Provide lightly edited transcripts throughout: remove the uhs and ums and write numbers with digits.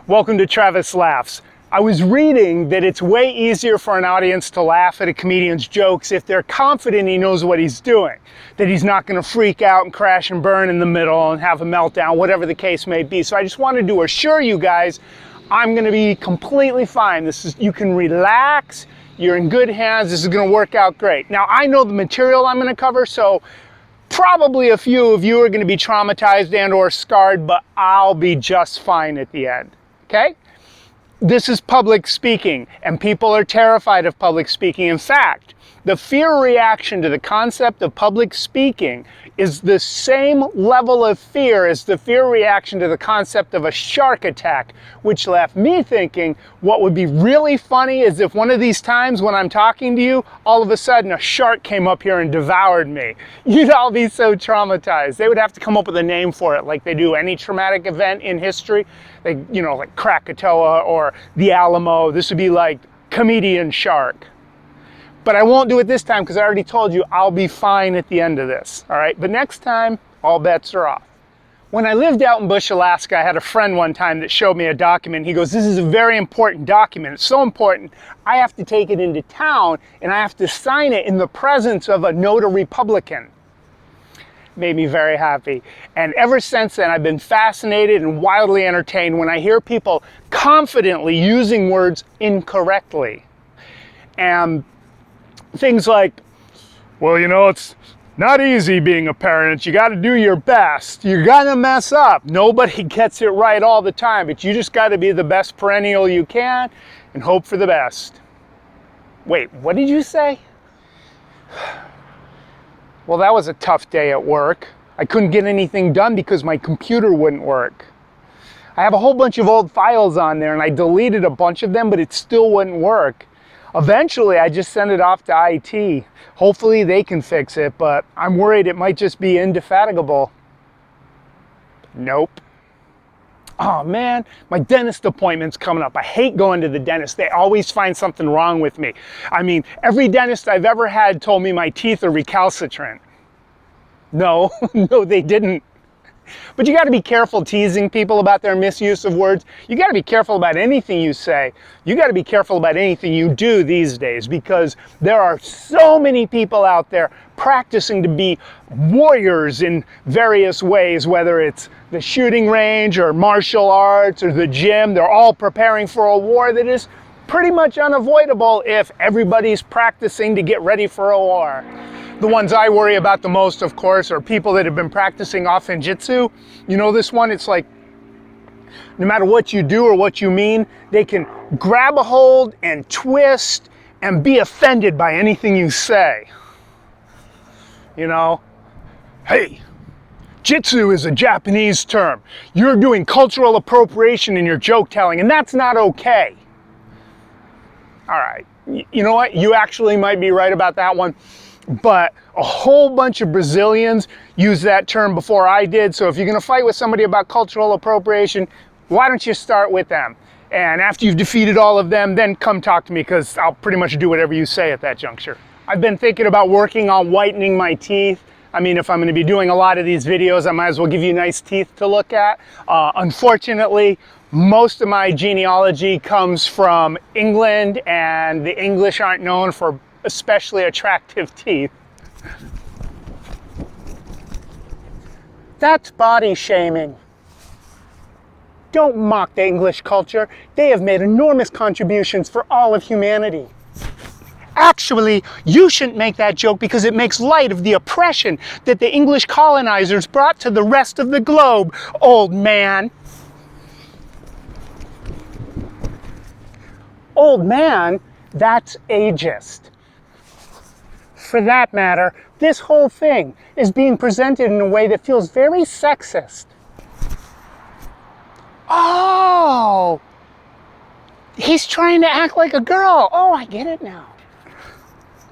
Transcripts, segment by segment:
Welcome to Travis Laughs. I was reading that it's way easier for an audience to laugh at a comedian's jokes if they're confident he knows what he's doing, that he's not going to freak out and crash and burn in the middle and have a meltdown, whatever the case may be. So I just wanted to assure you guys I'm going to be completely fine. You can relax, you're in good hands, this is going to work out great. Now I know the material I'm going to cover, so probably a few of you are going to be traumatized and or scarred, but I'll be just fine at the end, okay? This is public speaking, and people are terrified of public speaking. In fact, the fear reaction to the concept of public speaking is the same level of fear as the fear reaction to the concept of a shark attack, which left me thinking what would be really funny is if one of these times when I'm talking to you, all of a sudden a shark came up here and devoured me. You'd all be so traumatized. They would have to come up with a name for it like they do any traumatic event in history. Like Krakatoa or the Alamo. This would be like comedian shark. But I won't do it this time because I already told you I'll be fine at the end of this, all right? But next time, all bets are off. When I lived out in Bush, Alaska, I had a friend one time that showed me a document. He goes, this is a very important document. It's so important, I have to take it into town and I have to sign it in the presence of a notary publican. Made me very happy. And ever since then, I've been fascinated and wildly entertained when I hear people confidently using words incorrectly. And things like, well, you know, it's not easy being a parent. You got to do your best. You're going to mess up. Nobody gets it right all the time, but you just got to be the best perennial you can and hope for the best. Wait, what did you say? Well, that was a tough day at work. I couldn't get anything done because my computer wouldn't work. I have a whole bunch of old files on there and I deleted a bunch of them, but it still wouldn't work. Eventually, I just sent it off to IT. Hopefully they can fix it, but I'm worried it might just be indefatigable. Nope. Oh man, my dentist appointment's coming up. I hate going to the dentist. They always find something wrong with me. I mean, every dentist I've ever had told me my teeth are recalcitrant. No, no, they didn't. But you got to be careful teasing people about their misuse of words. You got to be careful about anything you say. You got to be careful about anything you do these days because there are so many people out there practicing to be warriors in various ways, whether it's the shooting range or martial arts or the gym. They're all preparing for a war that is pretty much unavoidable if everybody's practicing to get ready for a war. The ones I worry about the most, of course, are people that have been practicing offenjitsu. You know this one? It's like, no matter what you do or what you mean, they can grab a hold and twist and be offended by anything you say. You know, hey, jitsu is a Japanese term. You're doing cultural appropriation in your joke telling, and that's not okay. All right, you know what? You actually might be right about that one. But a whole bunch of Brazilians used that term before I did. So if you're going to fight with somebody about cultural appropriation, why don't you start with them? And after you've defeated all of them, then come talk to me because I'll pretty much do whatever you say at that juncture. I've been thinking about working on whitening my teeth. I mean, if I'm going to be doing a lot of these videos, I might as well give you nice teeth to look at. Unfortunately, most of my genealogy comes from England, and the English aren't known for especially attractive teeth. That's body shaming. Don't mock the English culture. They have made enormous contributions for all of humanity. Actually, you shouldn't make that joke because it makes light of the oppression that the English colonizers brought to the rest of the globe, old man. Old man, that's ageist. For that matter, this whole thing is being presented in a way that feels very sexist. Oh, he's trying to act like a girl. Oh, I get it now.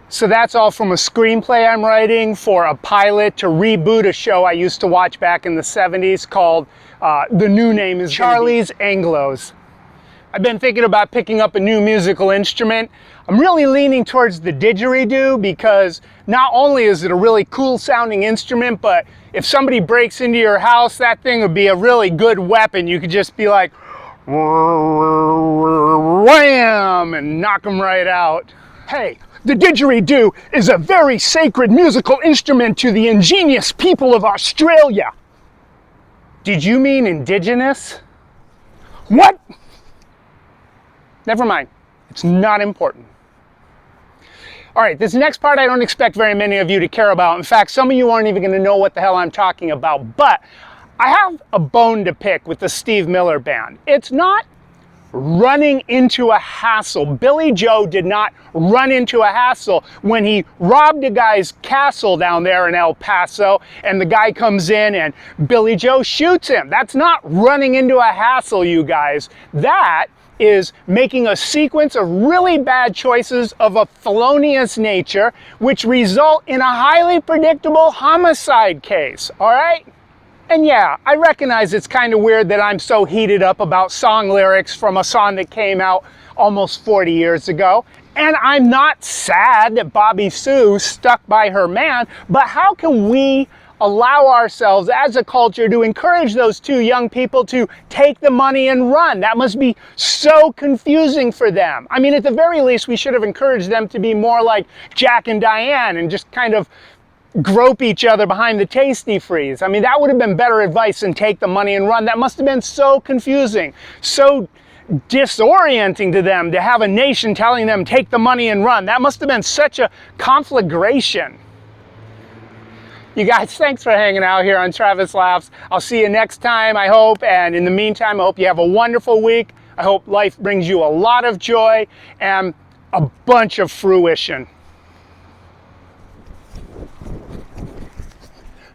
So that's all from a screenplay I'm writing for a pilot to reboot a show I used to watch back in the 70s called, the new name is Charlie's Anglos. I've been thinking about picking up a new musical instrument. I'm really leaning towards the didgeridoo because not only is it a really cool sounding instrument, but if somebody breaks into your house, that thing would be a really good weapon. You could just be like, wham, and knock them right out. Hey, the didgeridoo is a very sacred musical instrument to the ingenious people of Australia. Did you mean indigenous? What? Never mind. It's not important. All right, this next part I don't expect very many of you to care about. In fact, some of you aren't even going to know what the hell I'm talking about. But I have a bone to pick with the Steve Miller Band. It's not running into a hassle. Billy Joe did not run into a hassle when he robbed a guy's castle down there in El Paso, and the guy comes in and Billy Joe shoots him. That's not running into a hassle, you guys. That is making a sequence of really bad choices of a felonious nature, which result in a highly predictable homicide case, all right? And yeah, I recognize it's kind of weird that I'm so heated up about song lyrics from a song that came out almost 40 years ago. And I'm not sad that Bobby Sue stuck by her man, but how can we allow ourselves as a culture to encourage those two young people to take the money and run? That must be so confusing for them. I mean, at the very least, we should have encouraged them to be more like Jack and Diane and just kind of grope each other behind the Tastee-Freez. I mean, that would have been better advice than take the money and run. That must have been so confusing, so disorienting to them to have a nation telling them take the money and run. That must have been such a conflagration. You guys, thanks for hanging out here on Travis Laughs. I'll see you next time, I hope. And in the meantime, I hope you have a wonderful week. I hope life brings you a lot of joy and a bunch of fruition.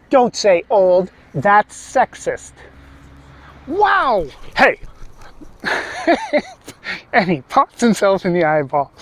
Don't say old, that's sexist. Wow! Hey! And he pops himself in the eyeball.